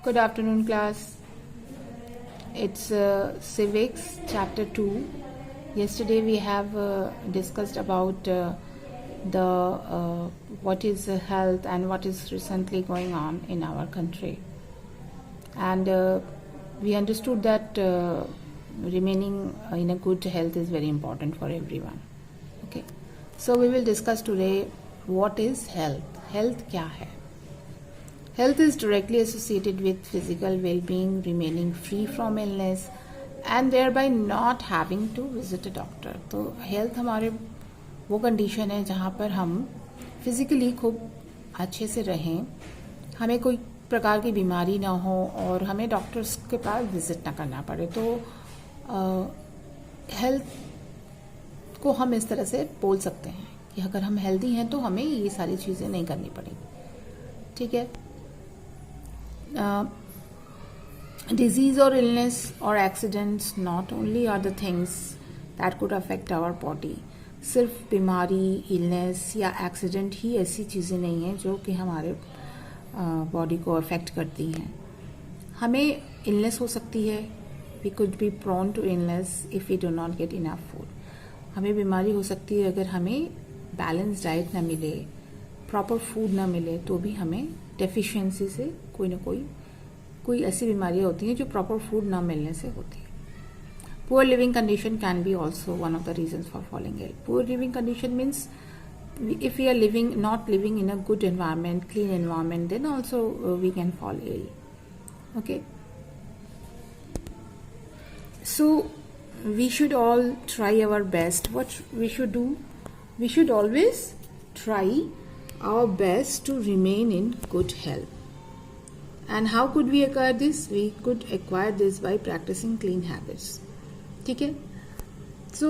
Good afternoon, class. It's Civics, Chapter 2. Yesterday we have discussed about the what is health and what is recently going on in our country. And we understood that remaining in a good health is very important for everyone. Okay. So we will discuss today what is health. Health क्या है? Health is directly associated with physical well-being, remaining free from illness, and thereby not having to visit a doctor. तो health हमारे वो condition है जहाँ पर हम physically खूब अच्छे से रहें, हमें कोई प्रकार की बीमारी ना हो और हमें डॉक्टर्स के पास विजिट ना करना पड़े. तो हेल्थ को हम इस तरह से बोल सकते हैं कि अगर हम हेल्दी हैं तो हमें ये सारी चीज़ें नहीं करनी पड़ेगी. ठीक है. Disease or illness or accidents not only are the things that could affect our body. सिर्फ बीमारी, इलनेस या एक्सीडेंट ही ऐसी चीज़ें नहीं हैं जो कि हमारे बॉडी को अफेक्ट करती हैं. हमें इलनेस हो सकती है. We could be prone to illness if we do not get enough food. हमें बीमारी हो सकती है अगर हमें बैलेंस डाइट ना मिले, प्रॉपर फूड ना मिले, तो भी हमें डेफिशिएंसी से कोई ना कोई ऐसी बीमारियां होती हैं जो प्रॉपर फूड ना मिलने से होती है. Poor living condition can be also one of the reasons for falling ill. Poor living condition means if we are not living in a good environment, clean environment, then also we can fall ill. Okay. So we should all try our best. What we should do? We should always try our best to remain in good health. And how could we acquire this? We could acquire this by practicing clean habits. ठीक है. So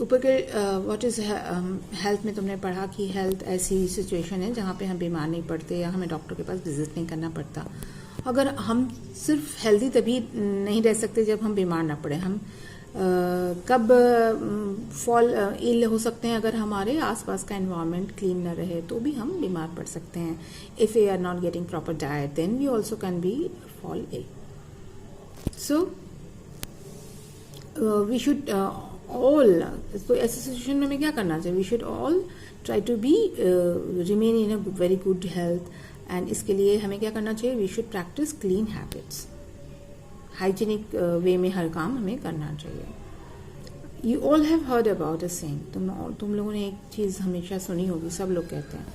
ऊपर के what is health में तुमने पढ़ा कि health ऐसी situation है जहाँ पे हम बीमार नहीं पड़ते या हमें डॉक्टर के पास विजिट नहीं करना पड़ता. अगर हम सिर्फ हेल्दी तभी नहीं रह सकते जब हम बीमार ना पड़े. हम कब फॉल इल हो सकते हैं? अगर हमारे आसपास का एनवायरनमेंट क्लीन न रहे तो भी हम बीमार पड़ सकते हैं. If we are not getting proper diet then we also can be fall ill. So we should all, तो ऐसी सिचुएशन में हमें क्या करना चाहिए? We should all try to be remain in a very good health. And इसके लिए हमें क्या करना चाहिए? We should practice clean habits. Hygienic way में हर काम हमें करना चाहिए. You all have heard about a saying. तुम लोगों ने एक चीज़ हमेशा सुनी होगी. सब लोग कहते हैं,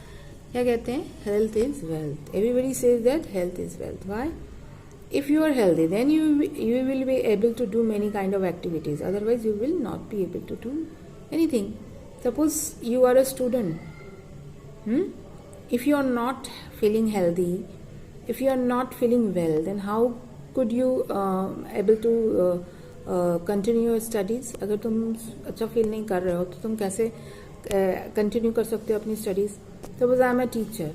क्या कहते हैं? Health is wealth. Everybody says that health is wealth. Why? If you are healthy then you will be able to do many kind of activities. Otherwise you will not be able to do anything. Suppose you are a student. If you are not feeling healthy, if you are not feeling well, then how could you able to continue your studies? अगर तुम अच्छा feel नहीं कर रहे हो तो तुम कैसे कंटिन्यू कर सकते हो अपनी studies? Suppose I am a teacher.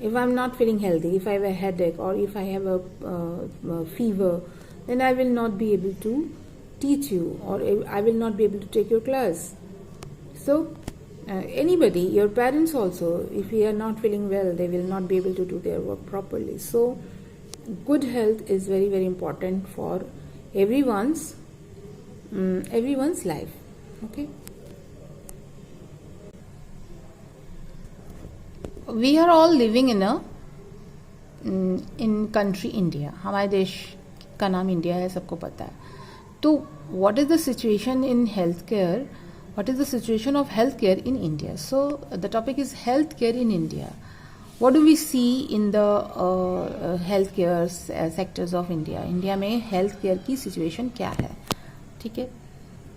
If I am not feeling healthy, if I have a headache or if I have a fever, then I will not be able to teach you or I will not be able to take your class. So anybody, your parents also, if you are not feeling well, they will not be able to do their work properly. So good health is very, very important for everyone's life. Okay. We are all living in country India. हमारे देश का नाम India है, सबको पता है. तो what is the situation in healthcare? What is the situation of healthcare in India? So the topic is healthcare in India. What do we see in the healthcare sectors of India? India में healthcare की situation क्या है? ठीक है.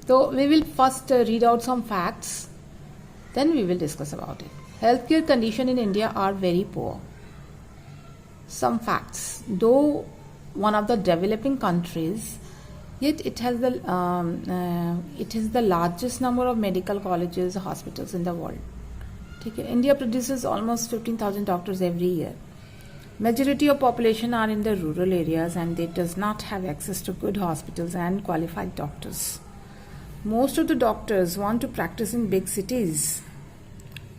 तो we will first read out some facts, then we will discuss about it. Healthcare condition in India are very poor. Some facts. Though one of the developing countries, yet it has the largest number of medical colleges, hospitals in the world. Okay. India produces almost 15,000 doctors every year. Majority of population are in the rural areas and they does not have access to good hospitals and qualified doctors. Most of the doctors want to practice in big cities.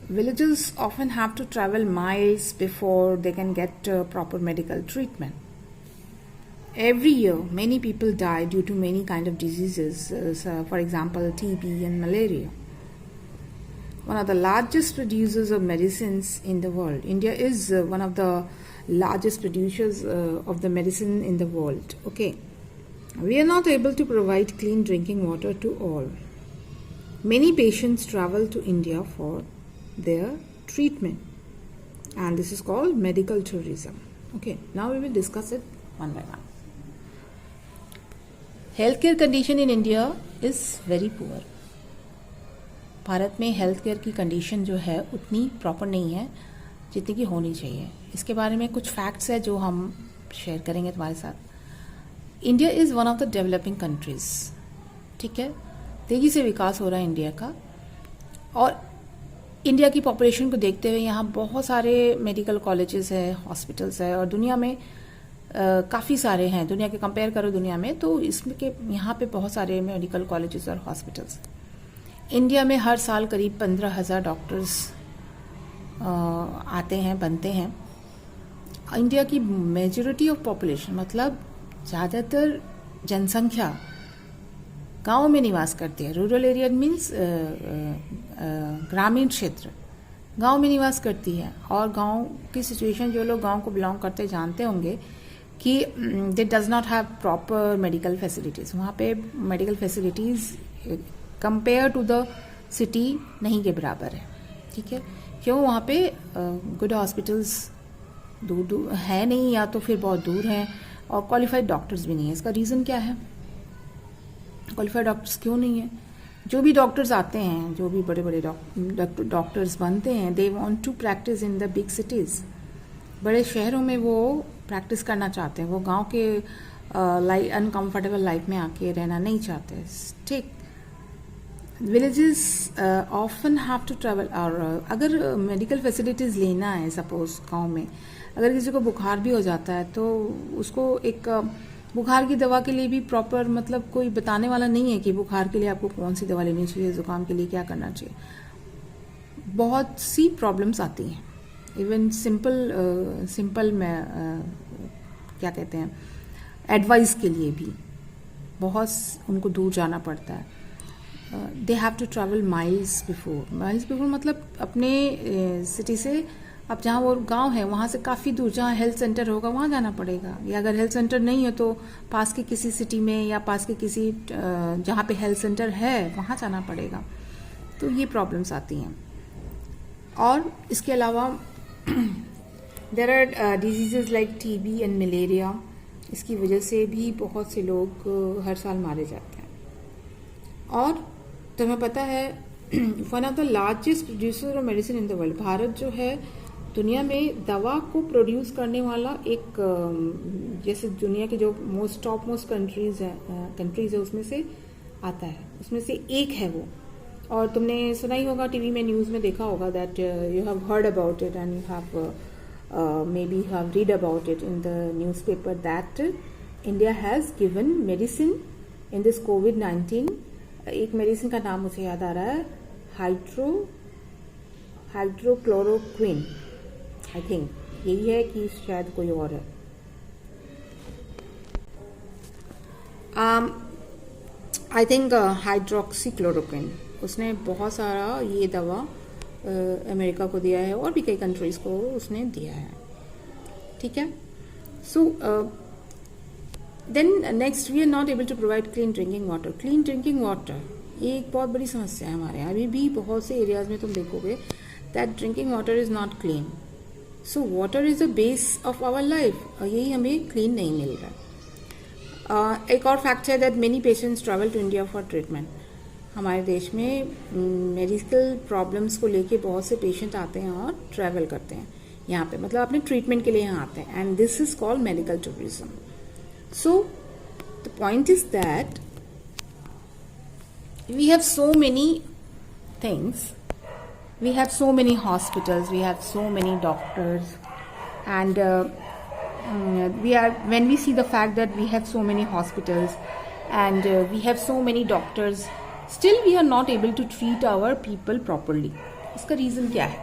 Villagers often have to travel miles before they can get proper medical treatment. every year many people die due to many kind of diseases, for example TB and malaria. One of the largest producers of medicines in the world. India is one of the largest producers of the medicine in the world. Okay, we are not able to provide clean drinking water to all. Many patients travel to India for their treatment, and this is called medical tourism. Okay, now we will discuss it one by one. Healthcare condition in India is very poor. Bharat में health care की condition जो है उतनी proper नहीं है जितनी की होनी चाहिए. इसके बारे में कुछ फैक्ट्स है जो हम शेयर करेंगे तुम्हारे साथ. India is one of the developing countries. ठीक है, तेज़ी से विकास हो रहा है इंडिया का, और इंडिया की पॉपुलेशन को देखते हुए यहाँ बहुत सारे मेडिकल कॉलेजेस है, हॉस्पिटल्स है, और दुनिया में काफ़ी सारे हैं. दुनिया के कंपेयर करो दुनिया में तो इसमें के यहाँ पे बहुत सारे मेडिकल कॉलेजेस और हॉस्पिटल्स. इंडिया में हर साल करीब 15,000 डॉक्टर्स आते हैं, बनते हैं. इंडिया की मेजॉरिटी ऑफ पॉपुलेशन, मतलब ज़्यादातर जनसंख्या गांव में निवास करती है. रूरल एरिया मीन्स ग्रामीण क्षेत्र, गांव में निवास करती है. और गांव की सिचुएशन, जो लोग गांव को बिलोंग करते जानते होंगे कि they does not have proper medical facilities. वहाँ पे medical facilities compare to the city नहीं के बराबर है. ठीक है, क्यों? वहाँ पे गुड हॉस्पिटल्स दूर दूर है नहीं, या तो फिर बहुत दूर हैं, और क्वालिफाइड डॉक्टर्स भी नहीं है. इसका रीज़न क्या है? क्वालिफाइड डॉक्टर्स क्यों नहीं है? जो भी डॉक्टर्स आते हैं, जो भी बड़े बड़े डॉक्टर्स बनते हैं, they want to practise in the big cities. बड़े शहरों में वो प्रैक्टिस करना चाहते हैं. वो गांव के अनकम्फर्टेबल लाइफ में आके रहना नहीं चाहते. ठीक, villages often have to travel. और अगर मेडिकल फैसिलिटीज़ लेना है, सपोज गांव में अगर किसी को बुखार भी हो जाता है तो उसको एक बुखार की दवा के लिए भी प्रॉपर, मतलब कोई बताने वाला नहीं है कि बुखार के लिए आपको कौन सी दवा लेनी चाहिए, जुकाम के लिए क्या करना चाहिए. बहुत सी प्रॉब्लम्स आती हैं. इवन सिंपल में क्या कहते हैं, एडवाइस के लिए भी बहुत उनको दूर जाना पड़ता है. They have to travel miles before मतलब अपने सिटी से, अब जहाँ वो गांव है वहाँ से काफ़ी दूर, जहाँ हेल्थ सेंटर होगा वहाँ जाना पड़ेगा. या अगर हेल्थ सेंटर नहीं है तो पास के किसी सिटी में, या पास के किसी जहाँ पे हेल्थ सेंटर है वहाँ जाना पड़ेगा. तो ये प्रॉब्लम्स आती हैं. और इसके अलावा there are diseases like TB and malaria. इसकी वजह से भी बहुत से लोग हर साल मारे जाते हैं. और तुम्हें पता है, one of the largest producer of medicine in the world. Bharat जो है दुनिया में दवा को प्रोड्यूस करने वाला एक, जैसे दुनिया के जो टॉप मोस्ट कंट्रीज है उसमें से आता है, उसमें से एक है वो. और तुमने सुना ही होगा, टीवी में न्यूज़ में देखा होगा, that you have heard about it and you have maybe you have read about it in the newspaper that India has given medicine in this COVID-19. एक मेडिसिन का नाम मुझे याद आ रहा है, हाइड्रोक्लोरोक्विन. आई थिंक यही है कि शायद कोई और है. I think hydroxychloroquine. उसने बहुत सारा ये दवा अमेरिका को दिया है, और भी कई कंट्रीज़ को उसने दिया है. ठीक है. So then next, we are not able to provide clean drinking water. Clean drinking water ये एक बहुत बड़ी समस्या है हमारे यहाँ. अभी भी बहुत से एरियाज में तुम देखोगे that drinking water is not clean. So water is the base of our life, और यही हमें क्लीन नहीं मिल रहा. एक और फैक्ट है that many patients travel to India for treatment. हमारे देश में मेडिकल प्रॉब्लम्स को लेके बहुत से पेशेंट आते हैं और ट्रैवल करते हैं यहाँ पे, मतलब अपने ट्रीटमेंट के लिए यहाँ आते हैं. And this is called medical tourism. So the point is that we have so many things, we have so many hospitals, we have so many doctors, and when we see the fact that we have so many hospitals and we have so many doctors, still we are not able to treat our people properly. इसका reason क्या है?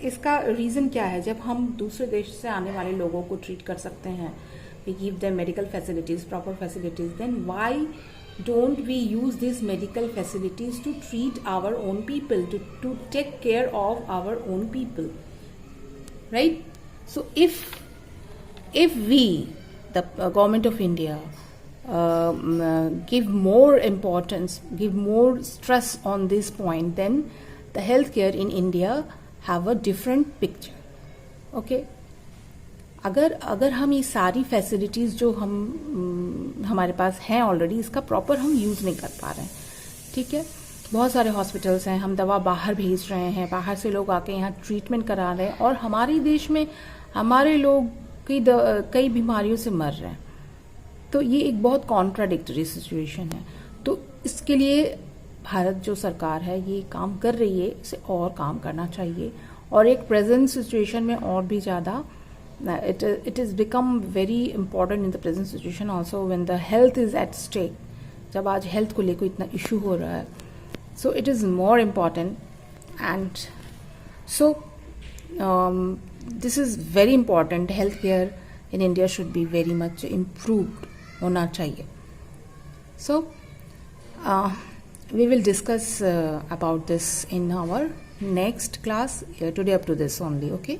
इसका reason क्या है? जब हम दूसरे देश से आने वाले लोगों को ट्रीट कर सकते हैं, we give them medical facilities, proper facilities, then why don't we use these medical facilities to treat our own people, to take care of our own people, right? So if we, the government of India, give more importance, give more stress on this point, then the healthcare in India have a different picture. Okay, अगर हम ये सारी facilities जो हमारे पास हैं already, इसका proper हम use नहीं कर पा रहे हैं, ठीक है। बहुत सारे हॉस्पिटल्स हैं, हम दवा बाहर भेज रहे हैं, बाहर से लोग आके यहाँ ट्रीटमेंट करा रहे हैं, और हमारे देश में हमारे लोग कई बीमारियों से मर रहे हैं। तो ये एक बहुत कॉन्ट्राडिक्टरी सिचुएशन है। तो इसके लिए भारत जो सरकार है ये काम कर रही है, इसे और काम करना चाहिए, और एक प्रेजेंट सिचुएशन में और भी ज़्यादा it is become very important in the present situation also when the health is at stake. जब आज हेल्थ को लेकर इतना इशू हो रहा है, so it is more important, and so this is very important. Healthcare in India should be very much improved होना चाहिए. So we will discuss about this in our next class. Today up to this only. Okay.